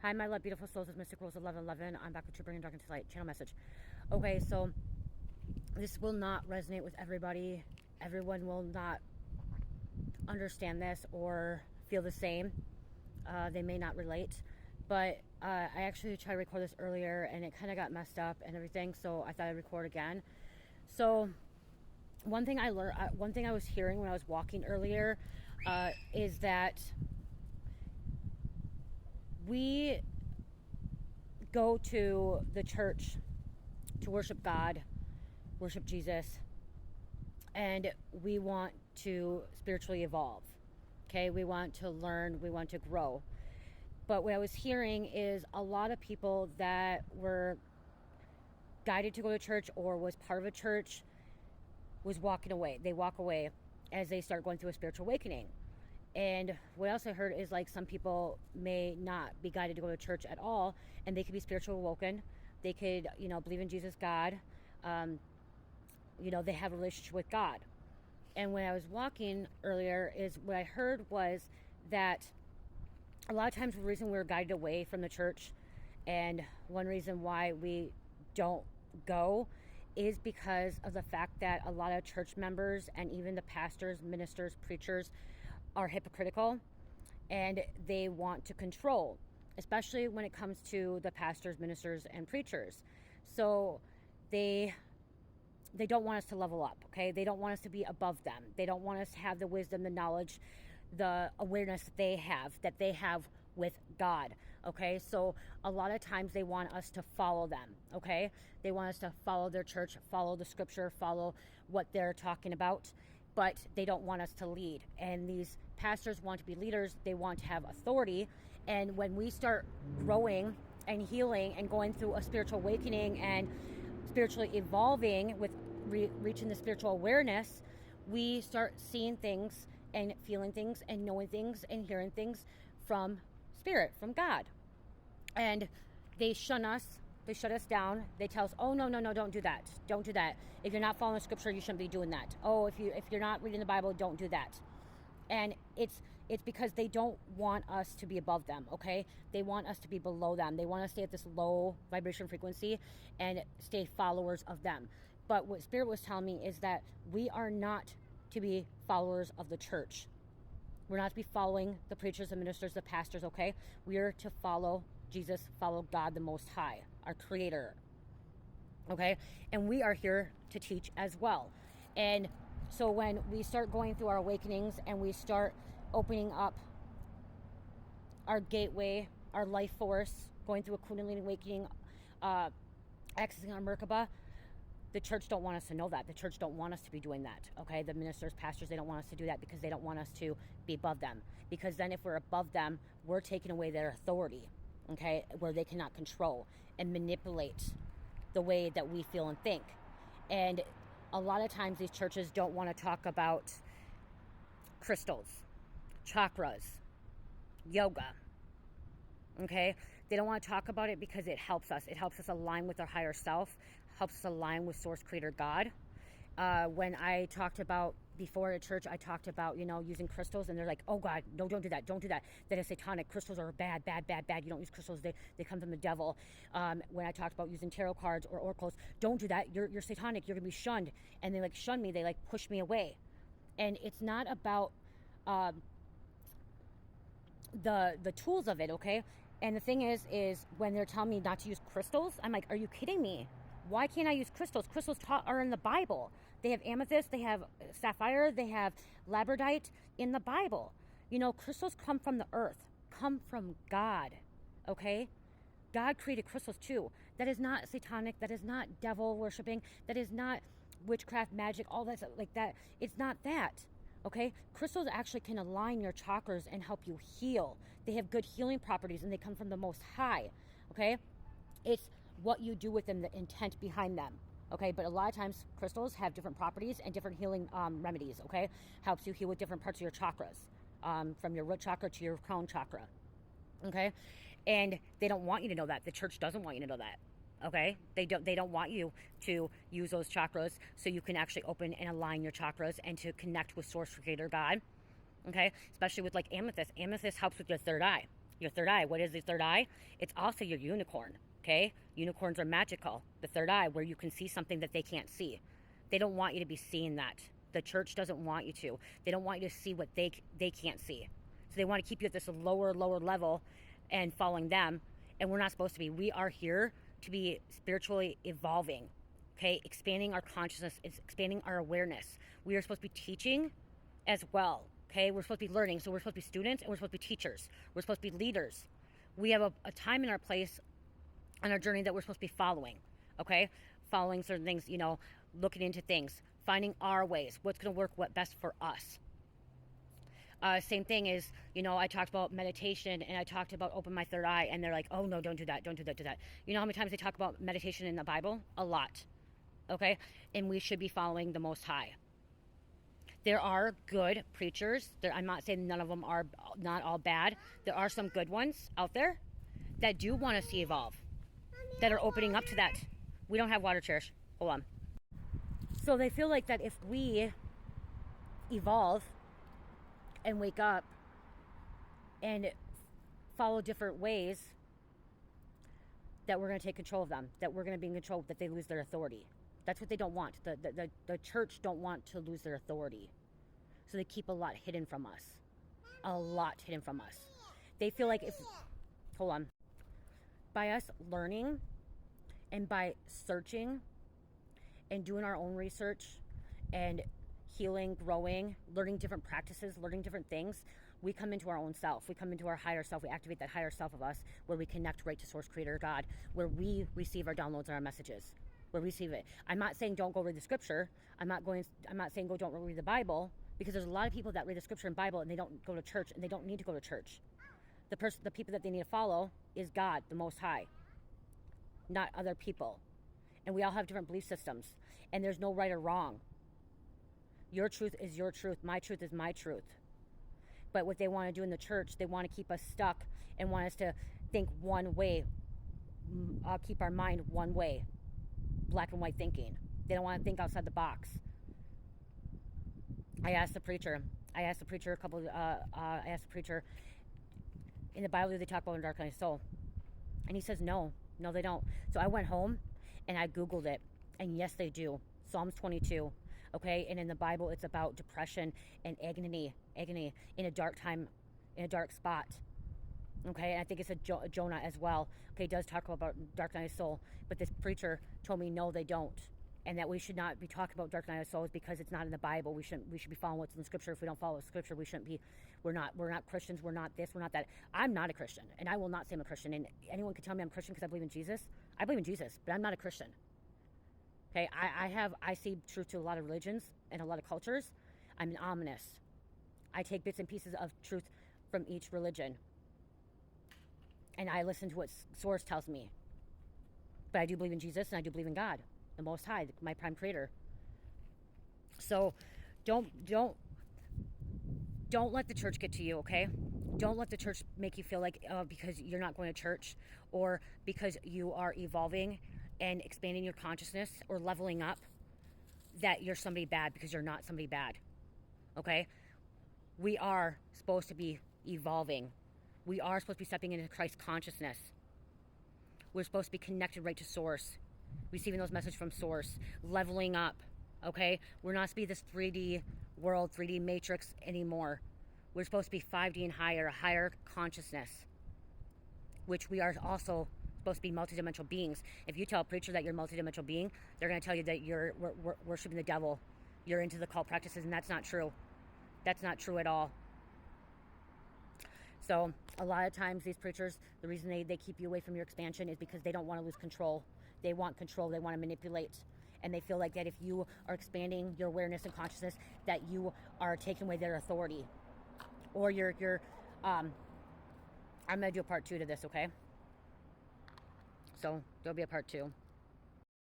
Hi, my love, beautiful souls. It's Mystic Rose 1111. I'm back with you, bringing dark into light channel message. Okay, so this will not resonate with everybody. Everyone will not understand this or feel the same. They may not relate, but I actually tried to record this earlier and it kind of got messed up and everything, so I thought I'd record again. So one thing I learned, one thing I was hearing when I was walking earlier, is that we go to the church to worship God, worship Jesus, and we want to spiritually evolve. Okay, we want to learn, we want to grow. But what I was hearing is a lot of people that were guided to go to church or was part of a church was walking away. They walk away as they start going through a spiritual awakening. And what else I heard is like some people may not be guided to go to church at all, and they could be spiritually awoken. They could, believe in Jesus, God. They have a relationship with God. And when I was walking earlier, is what I heard was that a lot of times the reason we're guided away from the church, and one reason why we don't go, is because of the fact that a lot of church members and even the pastors, ministers, preachers are hypocritical and they want to control, especially when it comes to the pastors, ministers, and preachers. So they don't want us to level up, okay? They don't want us to be above them. They don't want us to have the wisdom, the knowledge, the awareness that they have with God, okay? So a lot of times they want us to follow them, okay? They want us to follow their church, follow the scripture, follow what they're talking about, but they don't want us to lead. And these pastors want to be leaders. They want to have authority. And when we start growing and healing and going through a spiritual awakening and spiritually evolving with reaching the spiritual awareness, we start seeing things and feeling things and knowing things and hearing things from spirit, from God. And they shun us. They shut us down. They tell us, oh, no, don't do that. Don't do that. If you're not following scripture, you shouldn't be doing that. Oh, if you're not reading the Bible, don't do that. And it's because they don't want us to be above them, okay? They want us to be below them. They want us to stay at this low vibration frequency and stay followers of them. But what Spirit was telling me is that we are not to be followers of the church. We're not to be following the preachers, the ministers, the pastors, okay? We are to follow Jesus, follow God the Most High, our Creator, okay? And we are here to teach as well. And so when we start going through our awakenings and we start opening up our gateway, our life force, going through a Kundalini awakening, accessing our Merkaba, the church don't want us to know that. The church don't want us to be doing that, okay? The ministers, pastors, they don't want us to do that because they don't want us to be above them. Because then if we're above them, we're taking away their authority, okay? Where they cannot control and manipulate the way that we feel and think. And a lot of times these churches don't want to talk about crystals, chakras, yoga, okay? They don't want to talk about it because it helps us. It helps us align with our higher self, helps us align with Source Creator God. When I talked about before at church, I talked about, using crystals, and they're like, oh God, no, don't do that. Don't do that. That is satanic. Crystals are bad. You don't use crystals. They come from the devil. When I talked about using tarot cards or oracles, don't do that. You're satanic. You're going to be shunned. And they shun me. They push me away. And it's not about the tools of it, okay? And the thing is when they're telling me not to use crystals, I'm like, are you kidding me? Why can't I use crystals? Crystals are in the Bible. They have amethyst, they have sapphire, they have labradorite in the Bible. Crystals come from the earth, come from God, okay? God created crystals too. That is not satanic. That is not devil worshiping. That is not witchcraft, magic, all that stuff like that. It's not that. Okay, crystals actually can align your chakras and help you heal. They have good healing properties and they come from the Most High. Okay, it's what you do with them, the intent behind them. Okay, but a lot of times crystals have different properties and different healing remedies. Okay, helps you heal with different parts of your chakras, from your root chakra to your crown chakra. Okay, and they don't want you to know that. The church doesn't want you to know that. Okay, they don't want you to use those chakras so you can actually open and align your chakras and to connect with Source Creator God. Okay, especially with amethyst. Amethyst helps with your third eye. Your third eye. What is the third eye? It's also your unicorn. Okay? Unicorns are magical. The third eye, where you can see something that they can't see. They don't want you to be seeing that. The church doesn't want you to. They don't want you to see what they can't see. So they want to keep you at this lower level and following them. And we're not supposed to be. We are here to be spiritually evolving. Okay? Expanding our consciousness, expanding our awareness. We are supposed to be teaching as well. Okay? We're supposed to be learning. So we're supposed to be students and we're supposed to be teachers. We're supposed to be leaders. We have a time in our place on our journey that we're supposed to be following. Okay? Following certain things, looking into things, finding our ways, what's going to work best for us. Same thing is, I talked about meditation and I talked about open my third eye, and they're like, oh no, don't do that, do that. You know how many times they talk about meditation in the Bible? A lot. Okay? And we should be following the Most High. There are good preachers. I'm not saying none of them are not all bad. There are some good ones out there that do want us to evolve, that are opening up to that. We don't have water, Cherish. Hold on. So they feel like that if we evolve and wake up and follow different ways, that we're going to take control of them, that we're going to be in control, that they lose their authority. That's what they don't want. The church don't want to lose their authority. So they keep a lot hidden from us. A lot hidden from us. They feel like by us learning and by searching and doing our own research and healing, growing, learning different practices, learning different things, we come into our own self. We come into our higher self. We activate that higher self of us, where we connect right to Source Creator God, where we receive our downloads and our messages, where we receive it. I'm not saying don't go read the scripture. I'm not saying don't read the Bible, because there's a lot of people that read the scripture and Bible and they don't go to church, and they don't need to go to church. The people that they need to follow is God, the Most High, not other people. And we all have different belief systems, and there's no right or wrong. Your truth is your truth. My truth is my truth. But what they want to do in the church, they want to keep us stuck and want us to think one way, keep our mind one way, black and white thinking. They don't want to think outside the box. I asked the preacher in the Bible, do they talk about in dark night of soul? And he says no, they don't. So I went home and I Googled it, and yes, they do. Psalms 22. Okay, and in the Bible, it's about depression and agony in a dark time, in a dark spot. Okay, and I think it's a Jonah as well. Okay, it does talk about dark night of soul, but this preacher told me no, they don't, and that we should not be talking about dark night of souls because it's not in the Bible. We should be following what's in the scripture. If we don't follow the scripture, we shouldn't be. We're not Christians. We're not this. We're not that. I'm not a Christian, and I will not say I'm a Christian. And anyone can tell me I'm a Christian because I believe in Jesus. I believe in Jesus, but I'm not a Christian. Okay, I see truth to a lot of religions and a lot of cultures. I'm an omnist. I take bits and pieces of truth from each religion, and I listen to what Source tells me. But I do believe in Jesus, and I do believe in God, the Most High, my prime creator. So don't let the church get to you, okay? Don't let the church make you feel like because you're not going to church, or because you are evolving and expanding your consciousness or leveling up, that you're somebody bad, because you're not somebody bad. Okay? We are supposed to be evolving. We are supposed to be stepping into Christ consciousness. We're supposed to be connected right to Source, receiving those messages from Source, leveling up. Okay? We're not supposed to be this 3D world, 3D matrix anymore. We're supposed to be 5D and higher, a higher consciousness, which we are also supposed to be multidimensional beings. If you tell a preacher that you're a multidimensional being, they're going to tell you that you're worshiping the devil. You're into the cult practices, and that's not true. That's not true at all. So a lot of times these preachers, the reason they keep you away from your expansion is because they don't want to lose control. They want control. They want to manipulate. And they feel like that if you are expanding your awareness and consciousness, that you are taking away their authority. Or I'm going to do a part 2 to this, okay? So there'll be a part 2.